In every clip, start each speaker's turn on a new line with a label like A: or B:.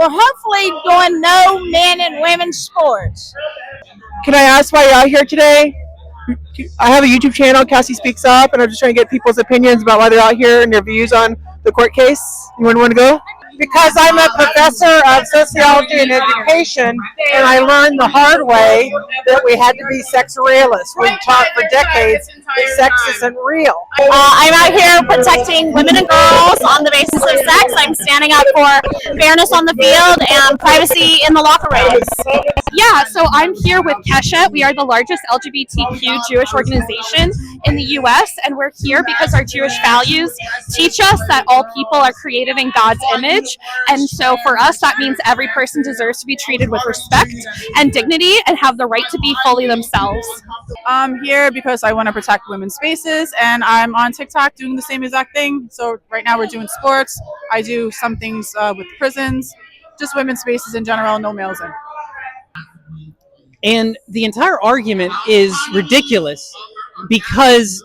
A: We're hopefully doing no men and women's sports.
B: Can I ask why you're out here today? I have a YouTube channel, Cassie Speaks Up, and I'm just trying to get people's opinions about why they're out here and their views on the court case. Anyone want to go?
C: Because I'm a professor of sociology and education, and I learned the hard way that we had to be sex realists. We've taught for decades that sex isn't real.
D: I'm out here protecting women and girls on the basis of sex. I'm standing up for fairness on the field and privacy in the locker rooms.
E: Yeah, so I'm here with Kesha. We are the largest LGBTQ Jewish organization in the U.S., and we're here because our Jewish values teach us that all people are created in God's image. And so for us, that means every person deserves to be treated with respect and dignity and have the right to be fully themselves.
F: I'm here because I want to protect women's spaces, and I'm on TikTok doing the same exact thing. So right now we're doing sports. I do some things with prisons, just women's spaces in general, no males in.
G: And the entire argument is ridiculous because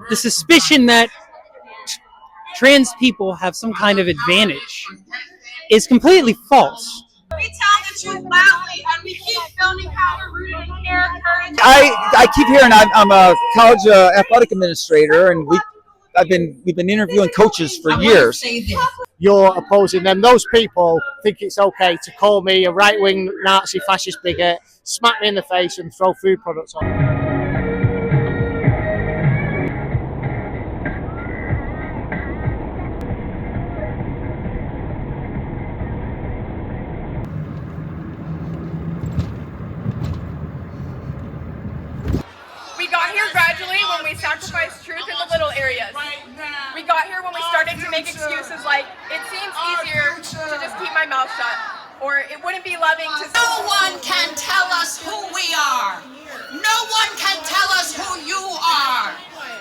G: the suspicion that trans people have some kind of advantage is completely false.
H: We tell the truth loudly, and we keep filming how we're rooted in character.
I: I keep hearing I'm a college athletic administrator, and we've been interviewing coaches for years.
C: You're opposing them. Those people think it's okay to call me a right-wing Nazi fascist bigot, smack me in the face, and throw food products on me.
H: We got here gradually when we sacrificed truth in the little areas. We got here when we started to make excuses like, it seems easier to just keep my mouth shut, or it wouldn't be loving to...
J: No one can tell us who we are. No one can tell us who you are.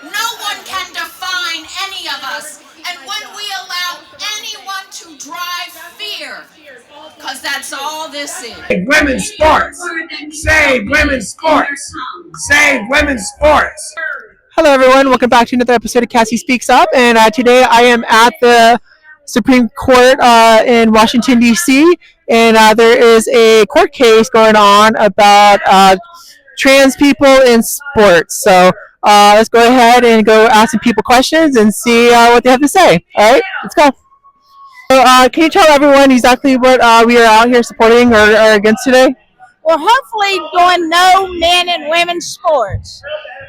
J: No one can define any of us. And when we allow anyone to drive fear, because that's all this is.
K: Women's sports. Save women's sports. Save women's sports.
B: Hello, everyone. Welcome back to another episode of Cassie Speaks Up. And today I am at the Supreme Court in Washington, D.C. And there is a court case going on about trans people in sports. So let's go ahead and go ask some people questions and see what they have to say. All right, let's go. So can you tell everyone exactly what we are out here supporting or against today?
A: We're hopefully doing no men and women's sports.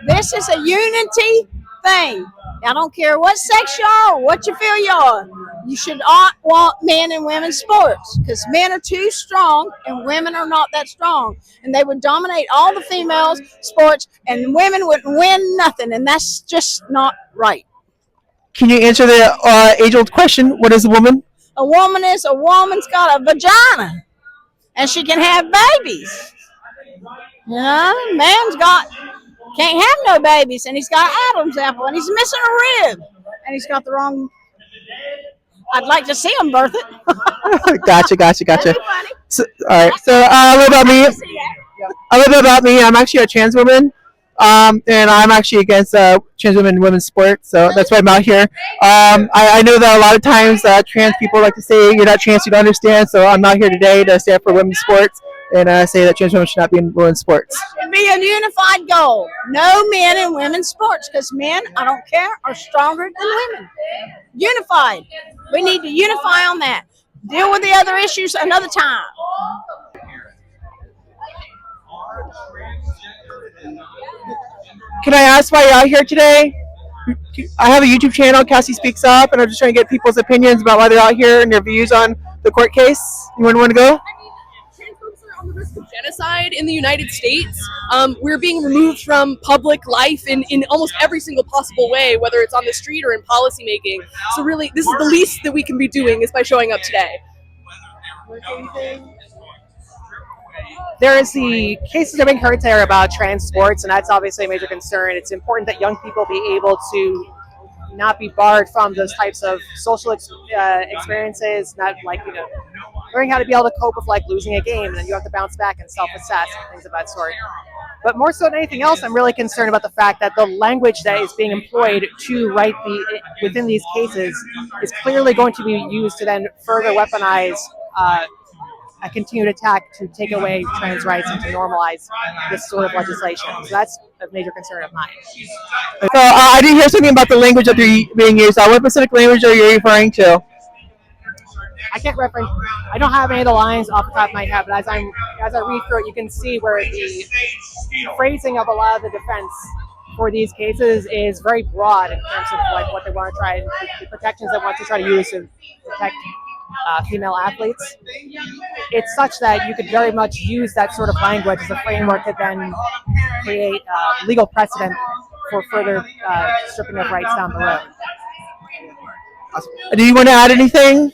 A: This is a unity thing. I don't care what sex you are or what you feel you are. You should not want men and women's sports because men are too strong and women are not that strong. And they would dominate all the females' sports and women wouldn't win nothing. And that's just not right.
B: Can you answer the age-old question, what is a woman?
A: A woman's got a vagina and she can have babies. You know, man's can't have no babies, and he's got Adam's apple, and he's missing a rib, and he's got the wrong. I'd like to see him birth it.
B: Gotcha. So, all right. So a little about me. I'm actually a trans woman, and I'm actually against trans women in women's sports. So that's why I'm out here. I know that a lot of times trans people like to say you're not trans, you don't understand. So I'm out here today to stand for women's sports and say that trans women should not be in women's sports.
A: It should be a unified goal. No men in women's sports because men, I don't care, are stronger than women. Unified. We need to unify on that. Deal with the other issues another time.
B: Can I ask why you're out here today? I have a YouTube channel, Cassie Speaks Up, and I'm just trying to get people's opinions about why they're out here and their views on the court case. Anyone want to go?
E: Trans folks are on the risk of genocide in the United States. We're being removed from public life in almost every single possible way, whether it's on the street or in policy making. So really, this is the least that we can be doing is by showing up today.
L: There is the cases that have been heard there about trans sports, and that's obviously a major concern. It's important that young people be able to not be barred from those types of social experiences, not like, learning how to be able to cope with like losing a game and then you have to bounce back and self-assess and things of that sort. But more so than anything else, I'm really concerned about the fact that the language that is being employed to write within these cases is clearly going to be used to then further weaponize a continued attack to take away trans rights and to normalize this sort of legislation. So that's a major concern of mine.
B: So I did hear something about the language that they're being used. What specific language are you referring to?
L: I can't reference. I don't have any of the lines off the top of my head, but as I read through it, you can see where the phrasing of a lot of the defense for these cases is very broad in terms of like what they want to try and the protections they want to try to use to protect female athletes. It's such that you could very much use that sort of language as a framework to then create legal precedent for further stripping of rights down the road.
B: Do you want to add anything?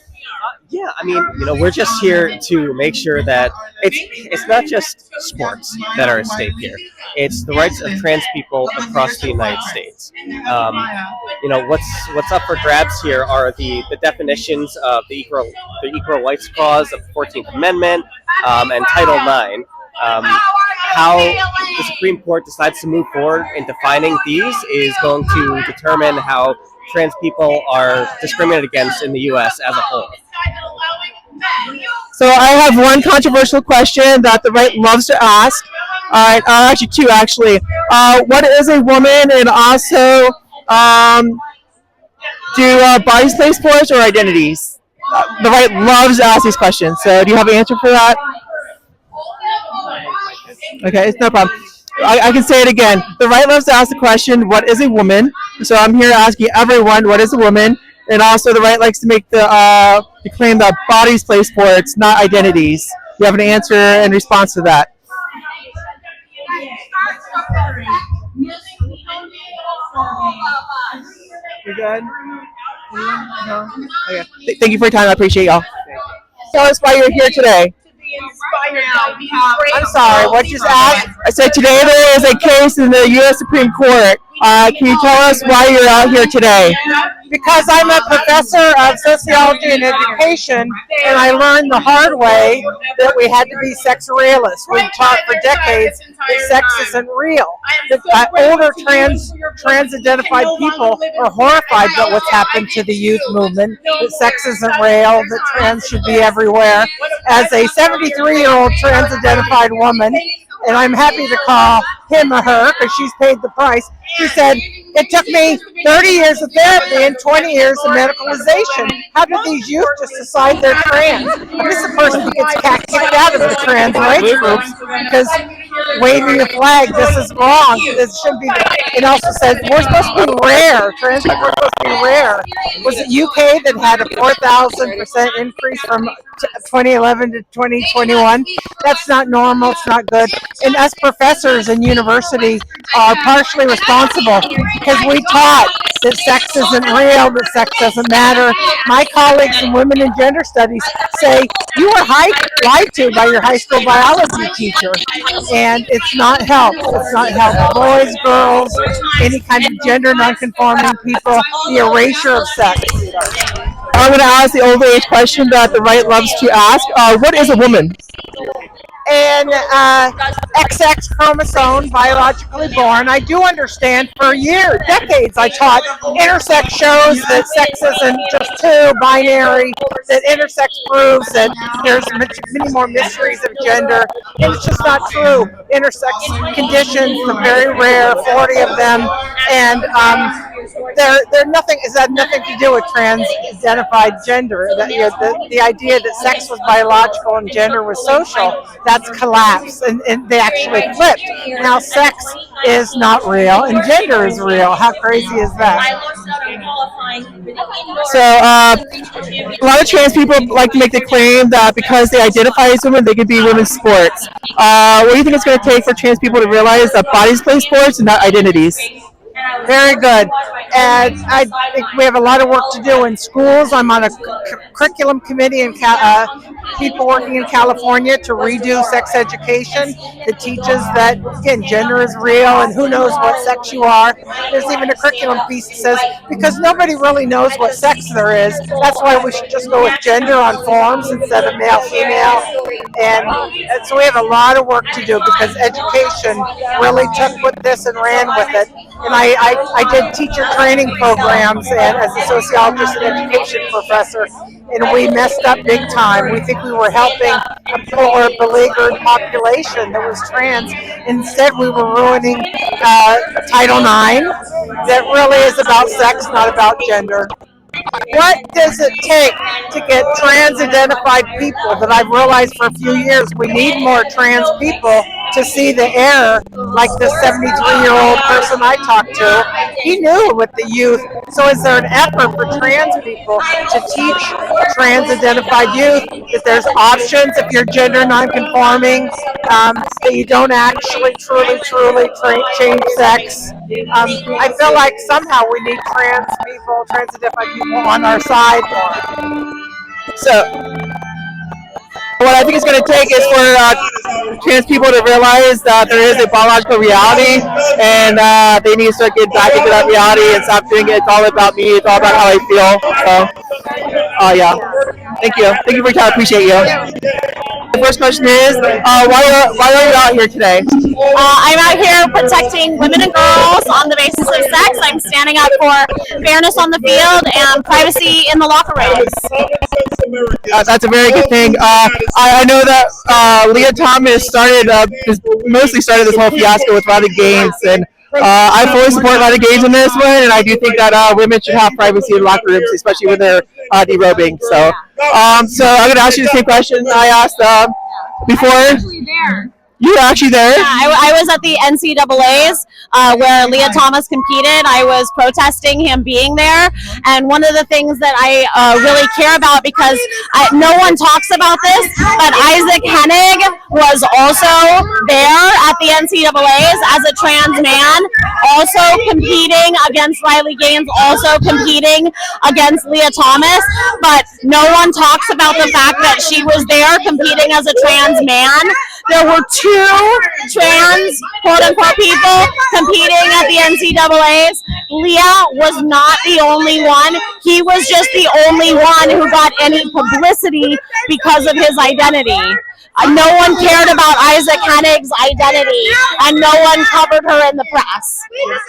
M: Yeah, I mean, we're just here to make sure that it's not just sports that are at stake here. It's the rights of trans people across the United States. What's up for grabs here are the definitions of the Equal Rights Clause of the 14th Amendment and Title IX. How the Supreme Court decides to move forward in defining these is going to determine how trans people are discriminated against in the U.S. as a whole.
B: So I have one controversial question that the right loves to ask. Actually two, actually. What is a woman, and also do bodies play sports or identities? The right loves to ask these questions. So do you have an answer for that? Okay, it's no problem. I can say it again. The right loves to ask the question, what is a woman? So I'm here asking everyone, what is a woman? And also the right likes to make the claim that bodies play sports, not identities. You have an answer in response to that. You good? No? Okay. Thank you for your time. I appreciate y'all. Tell us why you're here today.
C: I'm sorry, what you asked?
B: I said today there is a case in the U.S. Supreme Court. Can you tell us why you're out here today?
C: Because I'm a professor of sociology and education, and I learned the hard way that we had to be sex realists. We've taught for decades that sex isn't real. That older trans-identified people are horrified about what's happened to the youth movement, that sex isn't real, that trans should be everywhere. As a 73-year-old trans-identified woman, and I'm happy to call him a her because she's paid the price. She said, it took me 30 years of therapy and 20 years of medicalization. How did these youth just decide they're trans? This is the person who gets kicked out of the trans rights groups because waving a flag, this is wrong. This shouldn't be. It also says we're supposed to be rare. Trans people are supposed to be rare. Was it UK that had a 4,000% increase from 2011 to 2021? That's not normal. It's not good. And us professors in university are partially responsible because we taught that sex isn't real, that sex doesn't matter. My colleagues in women and gender studies say you were lied to by your high school biology teacher, and it's not helped. It's not helped. Boys, girls, any kind of gender nonconforming people, the erasure of sex.
B: I'm going to ask the old age question that the right loves to ask. What is a woman?
C: And XX chromosome, biologically born. I do understand for years, decades, I taught intersex shows that sex isn't just two, binary, that intersex proves that there's many more mysteries of gender, and it's just not true. Intersex conditions, the very rare, 40 of them, and they're nothing. Is that nothing to do with trans-identified gender? That, the idea that sex was biological and gender was social, that's collapsed, and they actually flipped. Now sex is not real and gender is real. How crazy is that?
B: So a lot of trans people like to make the claim that because they identify as women, they can be women's sports. What do you think it's going to take for trans people to realize that bodies play sports and not identities?
C: Very good. And I think we have a lot of work to do in schools. I'm on a curriculum committee in people working in California to redo sex education that teaches that, again, gender is real and who knows what sex you are. There's even a curriculum piece that says, because nobody really knows what sex there is, that's why we should just go with gender on forms instead of male, female. And so we have a lot of work to do because education really took with this and ran with it. And I did teacher training programs and as a sociologist and education professor, and we messed up big time. We think we were helping a poor, beleaguered population that was trans. Instead, we were ruining Title IX that really is about sex, not about gender. What does it take to get trans-identified people that I've realized for a few years we need more trans people to see the error, like this 73-year-old person I talked to. He knew with the youth. So is there an effort for trans people to teach trans-identified youth that there's options if you're gender non-conforming, that you don't actually truly change sex? I feel like somehow we need trans people, trans-identified people on our side more.
B: So what I think it's going to take is for trans people to realize that there is a biological reality, and they need to start getting back into that reality and stop doing it. It's all about me. It's all about how I feel. So, yeah. Thank you. Thank you for your time. I appreciate you. The first question is, why are you out here today?
D: I'm out here protecting women and girls on the basis of sex. I'm standing up for fairness on the field and privacy in the locker rooms.
B: That's a very good thing. I know that Leah Thomas mostly started this whole fiasco with Riley Gaines, and I fully support Riley Gaines in this one, and I do think that women should have privacy in locker rooms, especially when they're derobing. So I'm going to ask you the same question I asked before. You were actually there?
D: Yeah, I was at the NCAAs where Leah Thomas competed. I was protesting him being there. And one of the things that I really care about, because no one talks about this, but Isaac Hennig was also there at the NCAAs as a trans man, also competing against Riley Gaines, also competing against Leah Thomas. But no one talks about the fact that she was there competing as a trans man. There were two trans, quote-unquote, people competing at the NCAAs. Leah was not the only one. He was just the only one who got any publicity because of his identity. No one cared about Isaac Hennig's identity, and no one covered her in the press.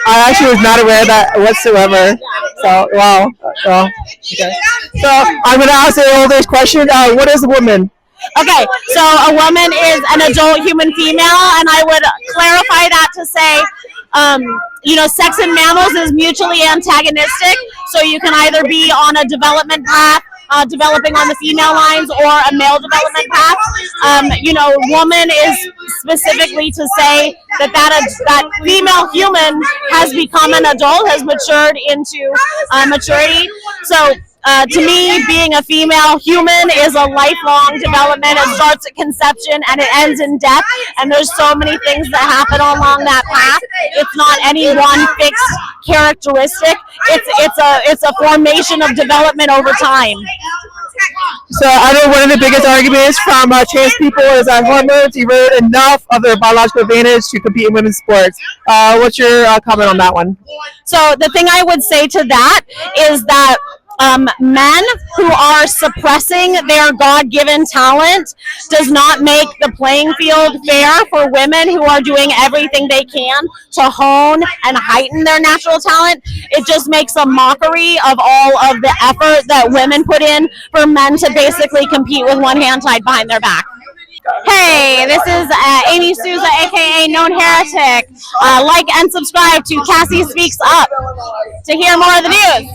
B: I actually was not aware of that whatsoever. So, wow. Okay. So, I'm going to ask the oldest question. What is a woman?
D: Okay, so a woman is an adult human female, and I would clarify that to say, sex in mammals is mutually antagonistic, so you can either be on a development path, developing on the female lines, or a male development path. Woman is specifically to say that female human has become an adult, has matured into maturity. So, to me, being a female human is a lifelong development. It starts at conception and it ends in death. And there's so many things that happen along that path. It's not any one fixed characteristic. It's a formation of development over time.
B: So I know one of the biggest arguments from trans people is that hormones erode enough of their biological advantage to compete in women's sports. What's your comment on that one?
D: So the thing I would say to that is that men who are suppressing their God-given talent does not make the playing field fair for women who are doing everything they can to hone and heighten their natural talent. It just makes a mockery of all of the effort that women put in for men to basically compete with one hand tied behind their back. Hey, this is Amy Souza, aka Known Heretic. Like and subscribe to Cassie Speaks Up to hear more of the news.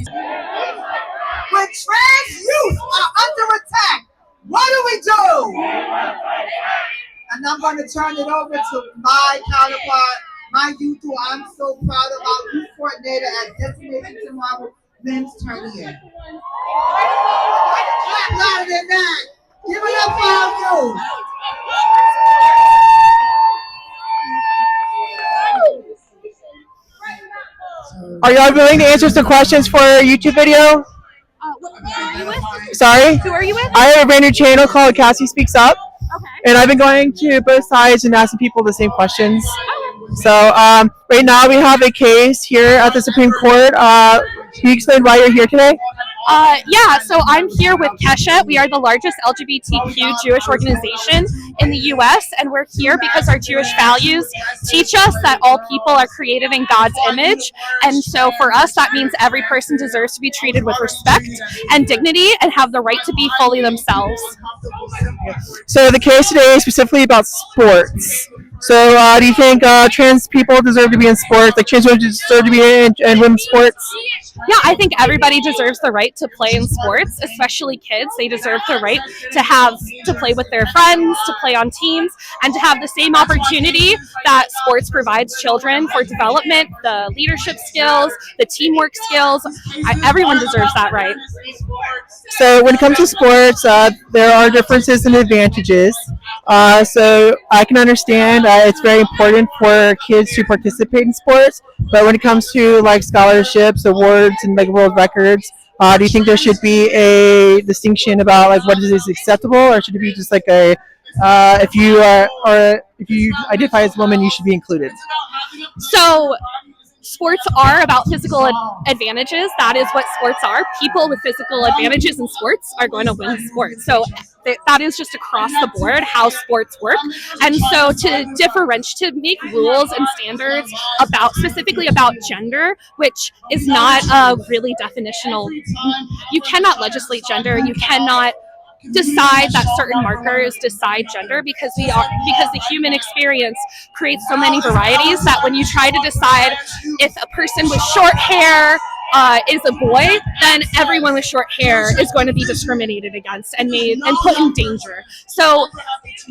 N: When trans youth are under attack, what do? And I'm going to turn it over to my counterpart, my youth, who I'm so proud of, our youth coordinator at Destination Tomorrow, Men's Turnier. Clap louder than that. Give it up for our youth.
B: Are y'all willing to answer some questions for a YouTube video? Sorry?
E: Who are you with?
B: I ran a channel called Cassie Speaks Up.
E: Okay.
B: And I've been going to both sides and asking people the same questions. So right now we have a case here at the Supreme Court. Can you explain why you're here today?
E: Yeah, so I'm here with Kesha. We are the largest LGBTQ Jewish organization in the U.S., and we're here because our Jewish values teach us that all people are created in God's image. And so for us, that means every person deserves to be treated with respect and dignity and have the right to be fully themselves.
B: So the case today is specifically about sports. So do you think trans people deserve to be in sports, like trans women deserve to be in women's sports?
E: Yeah, I think everybody deserves the right to play in sports, especially kids. They deserve the right to play with their friends, to play on teams, and to have the same opportunity that sports provides children for development, the leadership skills, the teamwork skills. Everyone deserves that right.
B: So when it comes to sports, there are differences and advantages. So I can understand it's very important for kids to participate in sports, but when it comes to like scholarships, awards, and like world records, do you think there should be a distinction about like what is acceptable, or should it be just like a if you identify as a woman, you should be included?
E: So sports are about physical advantages. That is what sports are. People with physical advantages in sports are going to win sports. So that is just across the board how sports work. And so to make rules and standards specifically about gender, which is not really definitional. You cannot legislate gender. You cannot decide that certain markers decide gender because the human experience creates so many varieties that when you try to decide if a person with short hair is a boy, then everyone with short hair is going to be discriminated against and put in danger. So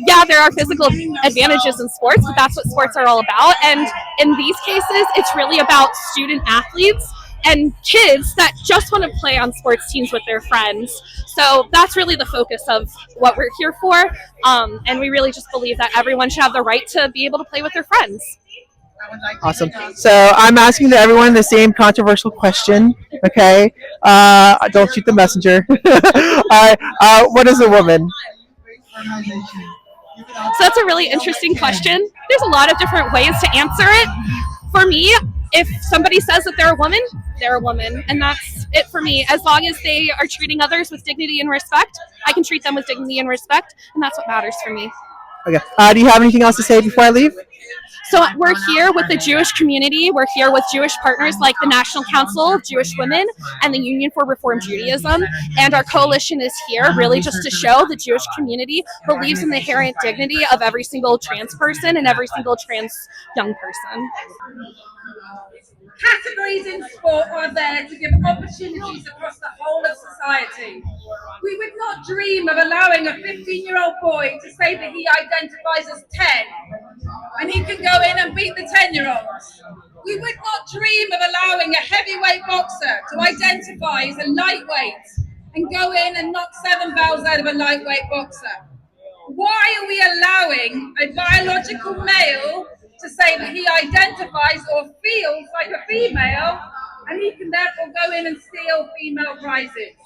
E: yeah, there are physical advantages in sports, but that's what sports are all about. And in these cases, it's really about student athletes and kids that just want to play on sports teams with their friends. So that's really the focus of what we're here for. And we really just believe that everyone should have the right to be able to play with their friends.
B: Awesome. So I'm asking to everyone the same controversial question. Okay. Don't shoot the messenger. What is a woman?
E: So that's a really interesting question. There's a lot of different ways to answer it. For me, if somebody says that they're a woman, and that's it for me. As long as they are treating others with dignity and respect, I can treat them with dignity and respect, and that's what matters for me.
B: Okay. Do you have anything else to say before I leave?
E: So we're here with the Jewish community. We're here with Jewish partners like the National Council of Jewish Women and the Union for Reform Judaism. And our coalition is here really just to show the Jewish community believes in the inherent dignity of every single trans person and every single trans young person.
O: Categories in sport are there to give opportunities across the whole of society. We would not dream of allowing a 15-year-old boy to say that he identifies as 10 and he can go in and beat the 10-year-olds. We would not dream of allowing a heavyweight boxer to identify as a lightweight and go in and knock 7 bells out of a lightweight boxer. Why are we allowing a biological male to say that he identifies or feels like a female and he can therefore go in and steal female prizes?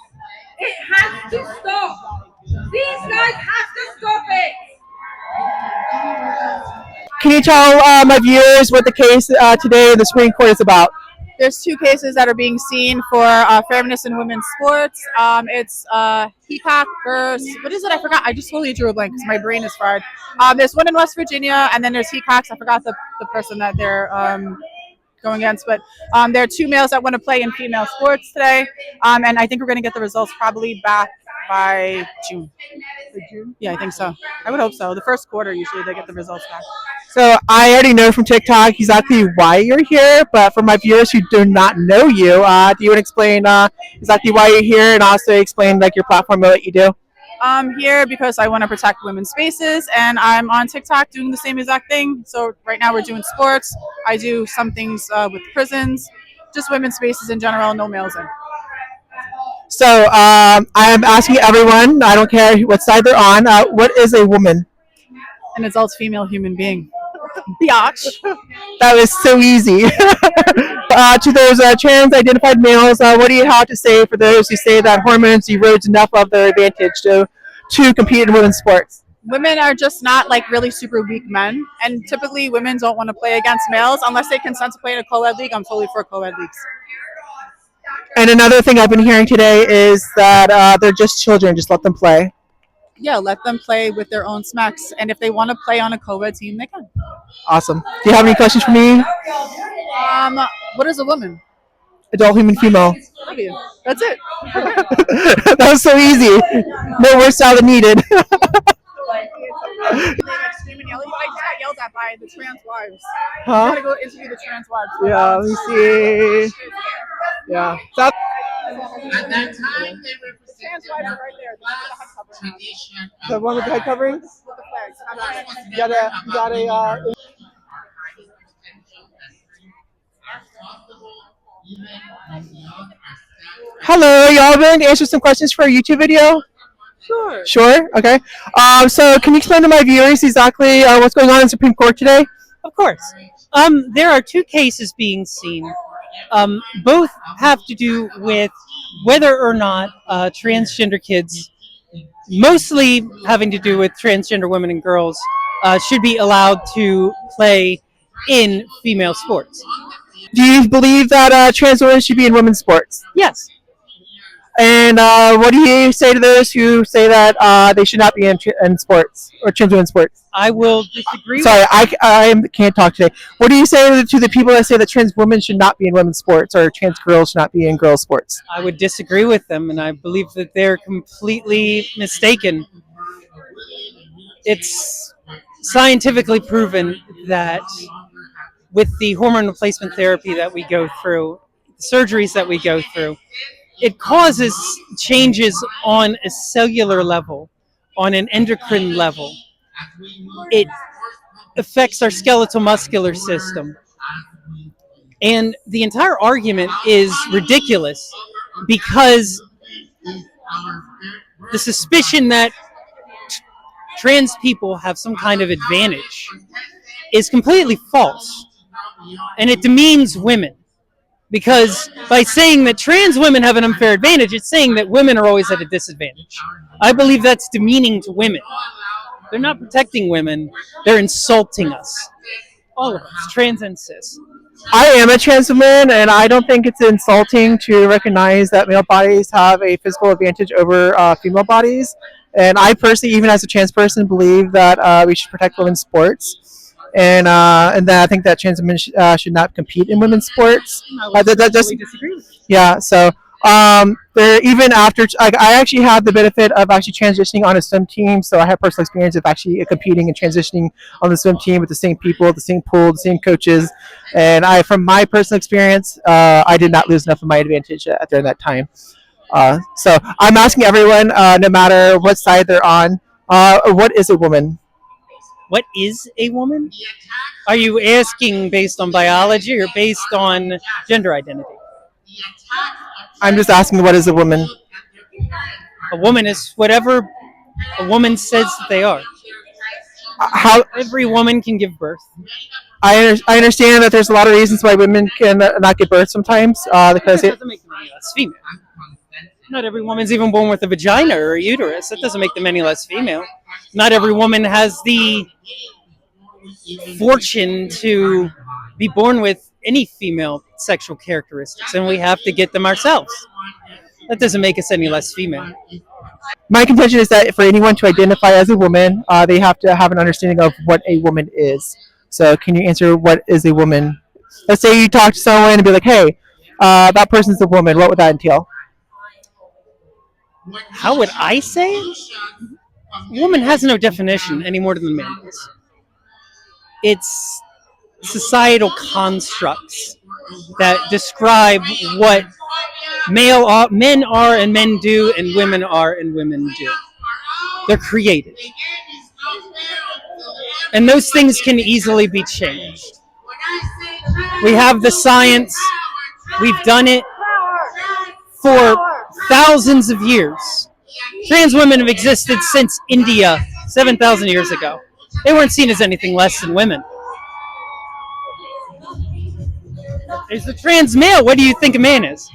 O: It has to stop. These guys have to stop it.
B: Can you tell my viewers what the case today in the Supreme Court is about?
F: There's two cases that are being seen for fairness in women's sports. It's Hecox versus, what is it? I forgot. I just totally drew a blank because my brain is fried. There's one in West Virginia, and then there's Hecox. I forgot the person that they're going against. But there are two males that want to play in female sports today. And I think we're going to get the results probably back by June. Yeah, I think so. I would hope so. The first quarter, usually they get the results back.
B: So I already know from TikTok exactly why you're here, but for my viewers who do not know you, do you want to explain exactly why you're here and also explain like your platform and what you do?
F: I'm here because I want to protect women's spaces, and I'm on TikTok doing the same exact thing. So right now we're doing sports. I do some things with prisons, just women's spaces in general, no males in.
B: So I am asking everyone, I don't care what side they're on, what is a woman?
F: An adult female human being. Biatch.
B: That was so easy. to those trans-identified males, what do you have to say for those who say that hormones erodes enough of their advantage to compete in women's sports?
F: Women are just not like really super weak men, and typically women don't want to play against males unless they consent to play in a co-ed league. I'm totally for co-ed leagues.
B: And another thing I've been hearing today is that they're just children, just let them play.
F: Yeah, let them play with their own smacks, and if they want to play on a co-ed team, they can.
B: Awesome. Do you have any questions for me?
F: What is a woman?
B: Adult human female.
F: Love you. That's it.
B: That was so easy. No word salad needed.
F: They like scream and yell. I just got yelled at by the trans wives.
B: Huh?
F: You gotta go interview the trans wives.
B: Yeah, let me see. Yeah.
F: At that time, they were the trans wives are right there.
B: The one with the head covering?
F: With the flags.
B: You got a Hello, y'all been to answer some questions for a YouTube video?
G: Sure.
B: Sure? Okay. So can you explain to my viewers exactly what's going on in Supreme Court today?
G: Of course. There are two cases being seen. Both have to do with whether or not transgender kids, mostly having to do with transgender women and girls, should be allowed to play in female sports.
B: Do you believe that trans women should be in women's sports?
G: Yes.
B: And what do you say to those who say that they should not be in sports or trans women's sports?
G: I will disagree.
B: Sorry, I can't talk today. What do you say to the people that say that trans women should not be in women's sports or trans girls should not be in girls' sports?
G: I would disagree with them, and I believe that they're completely mistaken. It's scientifically proven that with the hormone replacement therapy that we go through, surgeries that we go through, it causes changes on a cellular level, on an endocrine level. It affects our skeletal muscular system. And the entire argument is ridiculous because the suspicion that trans people have some kind of advantage is completely false. And it demeans women. Because by saying that trans women have an unfair advantage, it's saying that women are always at a disadvantage. I believe that's demeaning to women. They're not protecting women, they're insulting us. All of us, trans and cis.
B: I am a trans woman, and I don't think it's insulting to recognize that male bodies have a physical advantage over female bodies. And I personally, even as a trans person, believe that we should protect women's sports. And that I think that trans women should not compete in women's sports.
G: Disagree with you.
B: Yeah, so there even after I actually had the benefit of actually transitioning on a swim team, so I have personal experience of actually competing and transitioning on the swim team with the same people, the same pool, the same coaches, and from my personal experience, I did not lose enough of my advantage during that time. So I'm asking everyone, no matter what side they're on, what is a woman?
G: What is a woman? Are you asking based on biology or based on gender identity?
B: I'm just asking, what is a woman?
G: A woman is whatever a woman says that they are.
B: How
G: every woman can give birth.
B: I understand that there's a lot of reasons why women can not give birth sometimes. Because
G: it doesn't make them any less female. Not every woman's even born with a vagina or a uterus. That doesn't make them any less female. Not every woman has the fortune to be born with any female sexual characteristics, and we have to get them ourselves. That doesn't make us any less female.
B: My contention is that for anyone to identify as a woman, they have to have an understanding of what a woman is. So can you answer what is a woman? Let's say you talk to someone and be like, hey, that person's a woman. What would that entail?
G: How would I say it? Woman has no definition any more than the man does. It's societal constructs that describe what men are and men do, and women are and women do. They're created. And those things can easily be changed. We have the science. We've done it for thousands of years. Trans women have existed since India 7,000 years ago. They weren't seen as anything less than women. There's the trans male. What do you think a man is?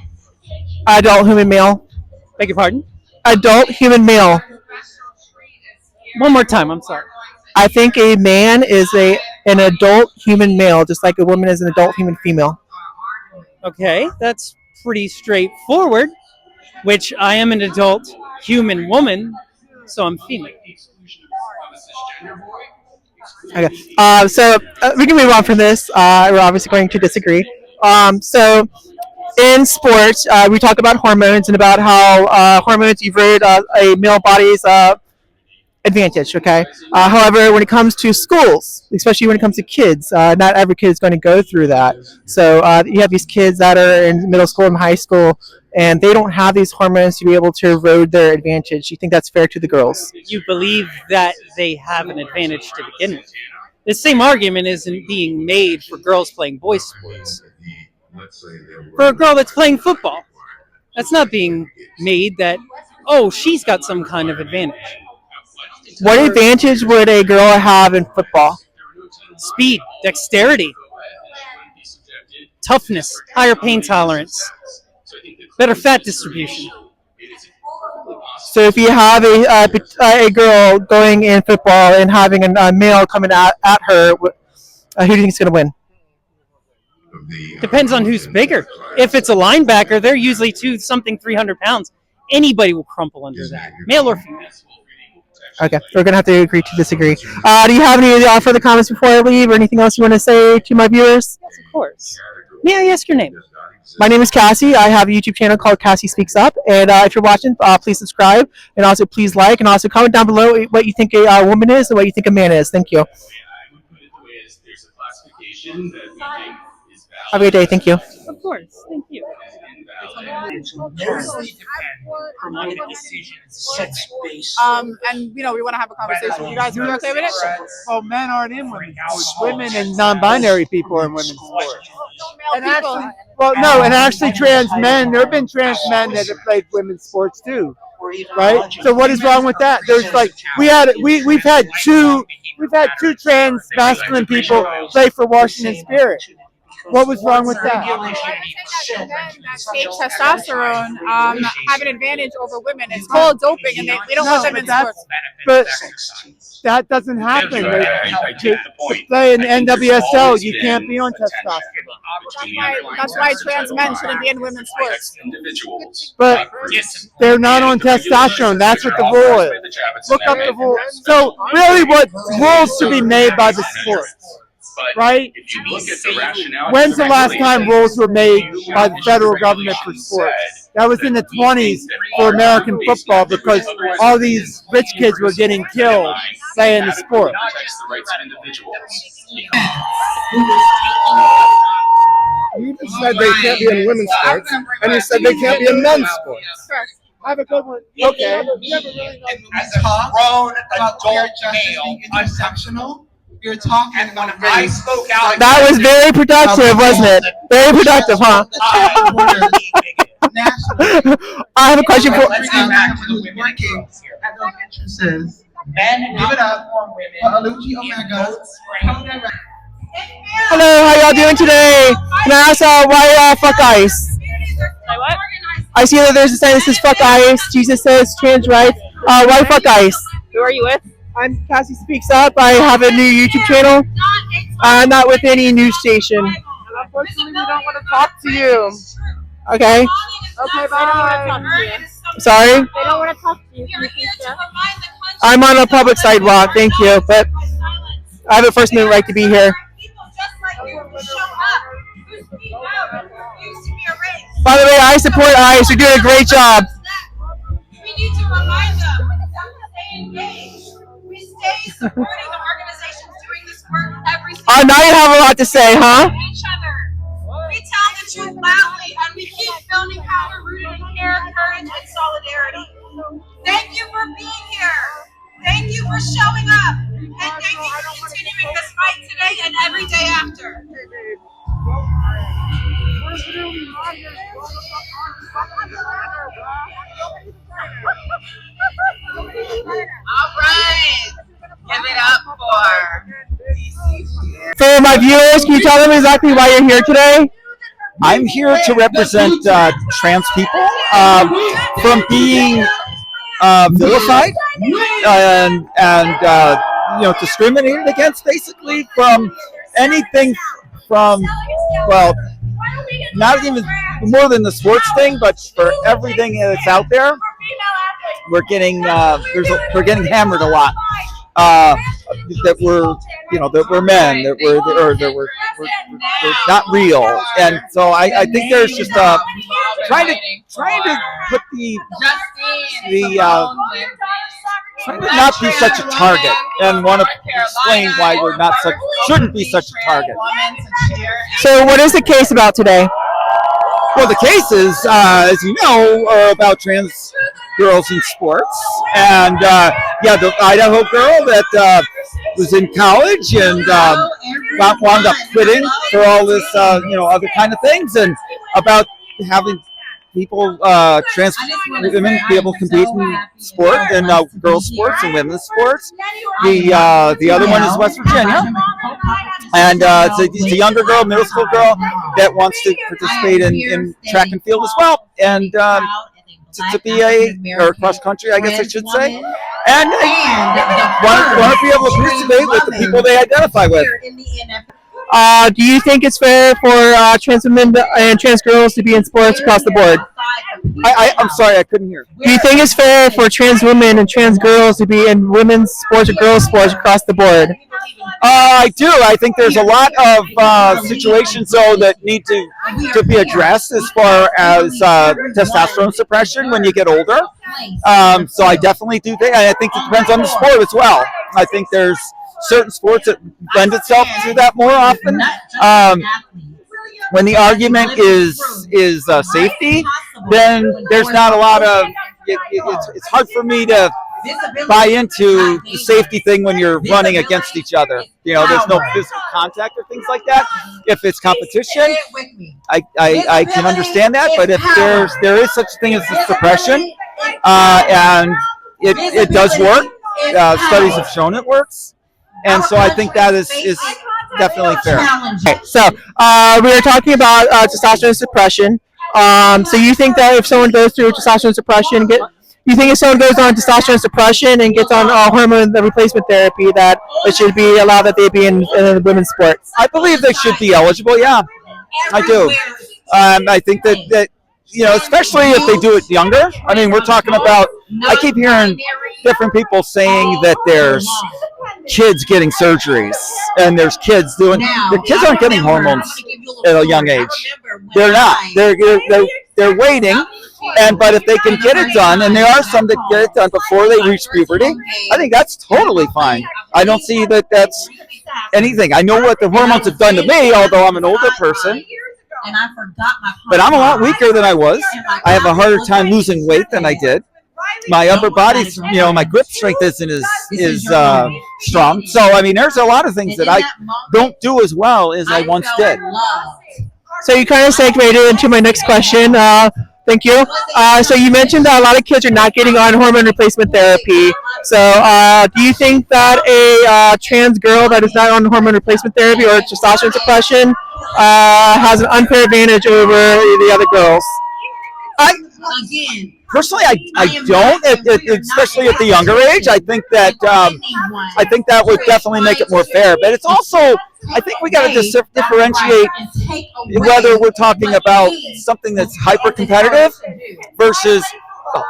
B: Adult human male.
G: Beg your pardon?
B: Adult human male.
G: One more time. I'm sorry.
B: I think a man is an adult human male, just like a woman is an adult human female.
G: Okay, that's pretty straightforward. Which I am an adult human woman, so I'm female.
B: Okay. So we can move on from this. We're obviously going to disagree. So in sports, we talk about hormones and about how hormones evade a male body's advantage. Okay. However, when it comes to schools, especially when it comes to kids, not every kid is going to go through that. So you have these kids that are in middle school and high school, and they don't have these hormones to be able to erode their advantage. You think that's fair to the girls?
G: You believe that they have an advantage to begin with. The same argument isn't being made for girls playing boys' sports. For a girl that's playing football, that's not being made that, oh, she's got some kind of advantage.
B: What advantage would a girl have in football?
G: Speed, dexterity, toughness, higher pain tolerance, better fat distribution.
B: So if you have a girl going in football and having a male coming at her, who do you think is going to win?
G: Depends on who's bigger. If it's a linebacker, they're usually 300 pounds. Anybody will crumple under that, male or female.
B: Okay, we're going to have to agree to disagree. Do you have any further comments before I leave, or anything else you want to say to my viewers?
G: Yes, of course. May I ask your name?
B: My name is Cassie. I have a YouTube channel called Cassie Speaks Up, and if you're watching, please subscribe, and also please like, and also comment down below what you think a woman is and what you think a man is. Thank you. Have a great day. Thank you.
G: Of course. Thank you.
F: And we want to have a conversation. You guys are okay with it?
P: Well, men aren't in women's sports. Women and non-binary people are in women's sports. And actually trans men. There have been trans men that have played women's sports too, right? So what is wrong with that? There's like we've had two trans masculine people play for Washington Spirit. What was wrong with that?
F: Men that take testosterone have an advantage over women. It's called doping, and they don't want them in sports.
P: But that doesn't happen. To play in NWSL, you can't be on testosterone.
F: That's why trans men shouldn't be in women's sports.
P: But they're not on testosterone. That's what the rule is. Look up the rule. So really, what rules should be made by the sports? Right? When's the last time rules were made by the federal government for sports? That was in the 20s for American football because all these rich kids were getting killed playing the sport.
K: You just said they can't be in women's sports, and you said they can't be in men's sports.
P: I have a good one.
K: Okay.
N: As a grown adult male, intersectional. You're talking about I spoke out.
B: That was very productive, wasn't it? Very productive, huh? I have a question for.
N: Let's get back to the working at those entrances. Men, give it up for Aluchi Omega.
B: Hello, how y'all doing today? Can I ask why fuck ICE?
E: What?
B: I see that there's a sign that says fuck ICE. Jesus says trans rights. Why fuck ICE?
E: Who are you with?
B: I'm Cassie Speaks Up. I have a new YouTube channel. I'm not with any news station.
P: Unfortunately, we don't want to talk to you.
B: Okay.
P: Okay, bye.
B: Sorry?
E: They don't want to talk to you.
B: I'm on a public sidewalk, thank you. But I have a First Amendment right to be here. By the way, I support ICE. You're doing a great job.
J: We need to remind them to stay engaged. We stay supporting the organizations doing this work every single day.
B: Now you have a lot to say, huh?
J: Each other. We tell the truth loudly, and we keep filming how we're rooted in care, courage, and solidarity. Thank you for being here. Thank you for showing up. And thank you for continuing this fight today and every day after. All right. Give it up for
B: For my viewers, can you tell them exactly why you're here today?
I: I'm here to represent trans people from being vilified and discriminated against, basically, from anything from, well, not even more than the sports thing, but for everything that's out there. We're getting hammered a lot. That we're men, that we're not real, and so I think there's just trying to put trying to not be such a target, and want to explain why we're shouldn't be such a target.
B: So, what is the case about today?
I: Well, the cases, as you know, are about trans girls in sports, and the Idaho girl that was in college and wound up quitting for all this, other kind of things, and about having people, trans women, be able to compete in sport, and girls' sports and women's sports. The other one is West Virginia, and it's a younger girl, middle school girl, that wants to participate in track and field as well, and to be or cross country, I guess I should say, and want to be able to participate with the people they identify with.
B: Do you think it's fair for trans women and trans girls to be in sports across the board?
I: I'm sorry, I couldn't hear.
B: Do you think it's fair for trans women and trans girls to be in women's sports or girls' sports across the board?
I: I do. I think there's a lot of situations, though, that need to be addressed as far as testosterone suppression when you get older. So I definitely do think. I think it depends on the sport as well. I think there's certain sports that lend itself to that more often. When the argument is safety, then there's not a lot of. It's hard for me to buy into the safety thing when you're running against each other. There's no physical contact or things like that. If it's competition, I can understand that. But if there is such a thing as suppression, and it does work. Studies have shown it works. And so I think that is definitely fair.
B: Okay, so we were talking about testosterone suppression. So you think that if someone goes through testosterone suppression, you think if someone goes on testosterone suppression and gets on hormone replacement therapy, that it should be allowed that they be in women's sports?
I: I believe they should be eligible. Yeah, I do. I think that especially if they do it younger. I mean, we're talking about. I keep hearing different people saying that there's kids getting surgeries, and there's kids doing. The kids aren't getting hormones at a young age. They're not. They're waiting, but if they can get it done, and there are some that get it done before they reach puberty, I think that's totally fine. I don't see that that's anything. I know what the hormones have done to me, although I'm an older person. But I'm a lot weaker than I was. I have a harder time losing weight than I did. My upper body, my grip strength isn't as strong. So, I mean, there's a lot of things that I don't do as well as I once did.
B: So you kind of segued into my next question. Thank you. So you mentioned that a lot of kids are not getting on hormone replacement therapy. So do you think that a trans girl that is not on hormone replacement therapy or testosterone suppression has an unfair advantage over the other girls?
I: Personally, I don't, especially at the younger age. I think that would definitely make it more fair. But it's also, I think we got to just differentiate whether we're talking about something that's hyper competitive versus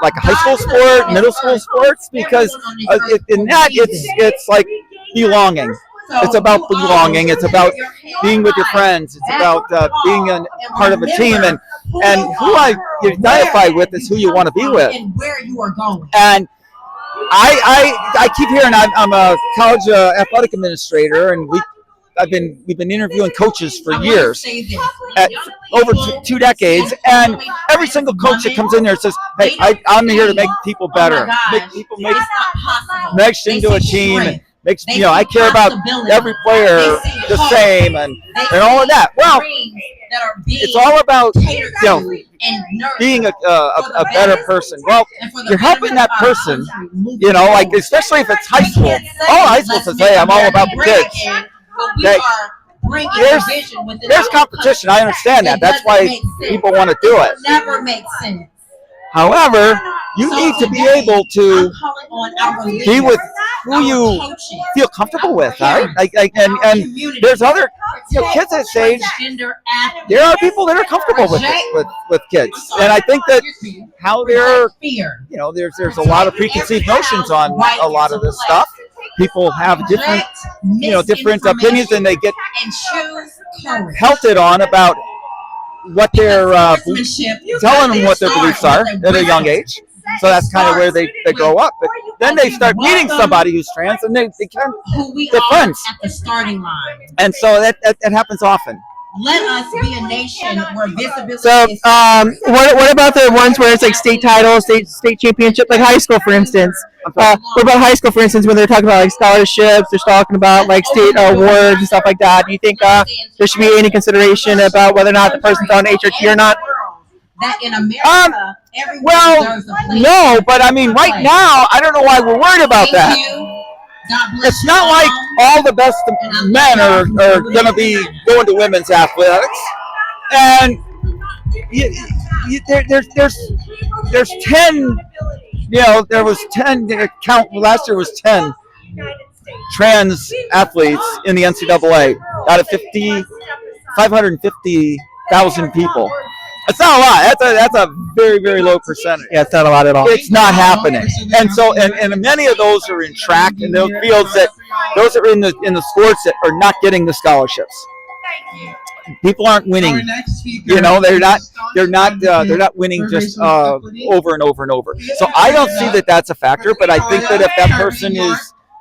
I: like a high school sport, middle school sports, because in that it's like belonging. It's about belonging. It's about being with your friends. It's about being a part of a team, and who I identify with is who you want to be with.
J: And where you are going.
I: And I keep hearing I'm a college athletic administrator, and we've been interviewing coaches for years, over 2 decades, and every single coach that comes in there says, "Hey, I'm here to make people better, make into a team." And I care about every player the same and all of that. Well, it's all about being a better person. Well, you're helping that person, especially if it's high school. All high school says, "Hey, I'm all about the kids." Okay. there's competition. I understand that. That's why people want to do it.
J: Never makes sense.
I: However, you need to be able to be with who you feel comfortable with, right? And there's other kids at this age. There are people that are comfortable with kids, and I think that how they're there's a lot of preconceived notions on a lot of this stuff. People have different different opinions, and they get pelted on about what they're telling them what their beliefs are at a young age. So that's kind of where they grow up. But then they start meeting somebody who's trans, and they become friends.
J: At the starting line.
I: And so that happens often.
J: Let us be a nation where visibility.
B: So, what about the ones where it's like state titles, state championship, like high school, for instance? What about high school, for instance, when they're talking about like scholarships, they're talking about like state awards and stuff like that? Do you think there should be any consideration about whether or not the person's on HRT or not?
J: That in America,
I: no, but I mean, right now, I don't know why we're worried about that. It's not like all the best men are going to be going to women's athletics, and there's 10. There was 10. Last year was 10 trans athletes in the NCAA out of 550,000 people. It's not a lot. That's a very, very low percentage.
B: Yeah, it's not a lot at all.
I: It's not happening. And so, and many of those are in track, and those fields those are in the sports that are not getting the scholarships. People aren't winning. They're not winning just over and over and over. So I don't see that that's a factor. But I think that if that person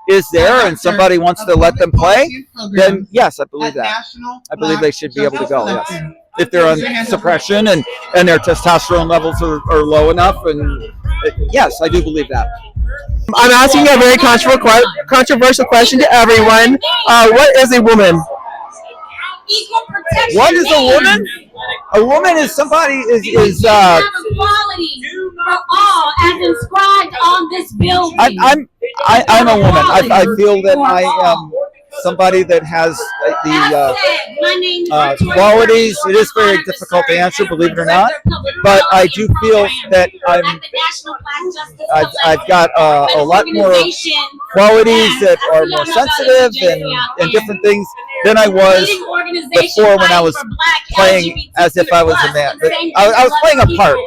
I: is there and somebody wants to let them play, then yes, I believe that. I believe they should be able to go. Yes. If they're on suppression and their testosterone levels are low enough, and yes, I do believe that.
B: I'm asking a very controversial question to everyone. What is a woman?
I: What is a woman? A woman is somebody is
Q: equality for all as inscribed on this building.
I: I'm a woman. I feel that I am somebody that has the qualities. It is very difficult to answer, believe it or not, but I do feel that I've got a lot more qualities that are more sensitive and different things than I was before when I was playing as if I was a man. But I was playing a part.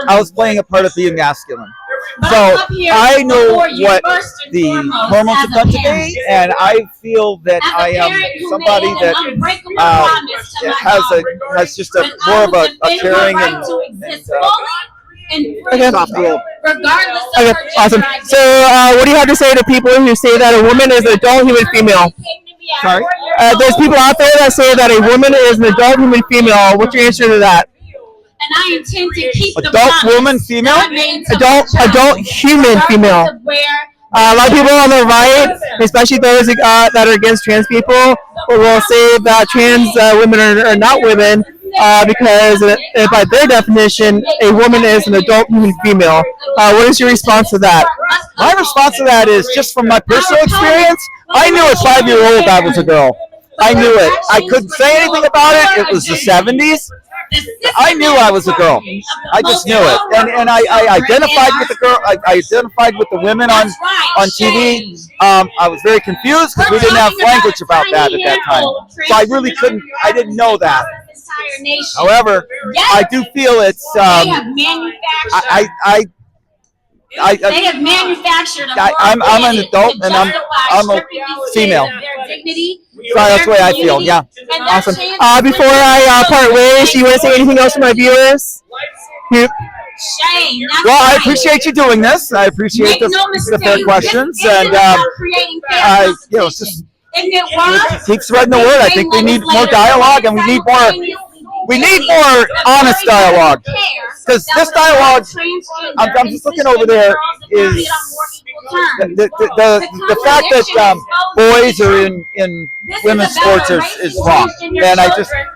I: I was playing a part of being masculine. So I know what the hormones have done to me, and I feel that I am somebody that has just more of a caring and soft role.
B: Okay, awesome. So what do you have to say to people who say that a woman is an adult human female?
I: Sorry?
B: There's people out there that say that a woman is an adult human female. What's your answer to that?
Q: And I intend to keep
I: adult woman, female?
B: Adult human female. A lot of people on the right, especially those that are against trans people, will say that trans women are not women because by their definition, a woman is an adult human female. What is your response to that?
I: My response to that is just from my personal experience. I knew at 5-year-old I was a girl. I knew it. I couldn't say anything about it. It was the 70s. I knew I was a girl. I just knew it, and I identified with the girl. I identified with the women on TV. I was very confused because we didn't have language about that at that time, so I really couldn't. I didn't know that. However, I do feel it's.
Q: They have manufactured.
I: I'm an adult and I'm a female. So that's the way I feel. Yeah.
B: Awesome. Before I part ways, do you want to say anything else to my viewers?
I: Well, I appreciate you doing this. I appreciate the fair questions, and just keep spreading the word. I think we need more dialogue, and we need more honest dialogue. Because this dialogue, I'm just looking over there, the fact that boys are in women's sports is wrong, and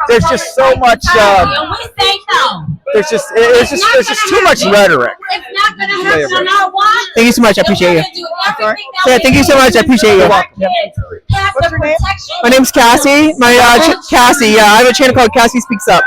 I: there's just so much. There's just too much rhetoric.
B: Thank you so much. I appreciate you. Yeah, thank you so much. I appreciate you.
C: What's your name?
B: My name's Cassie. Cassie. Yeah, I have a channel called Cassie Speaks Up.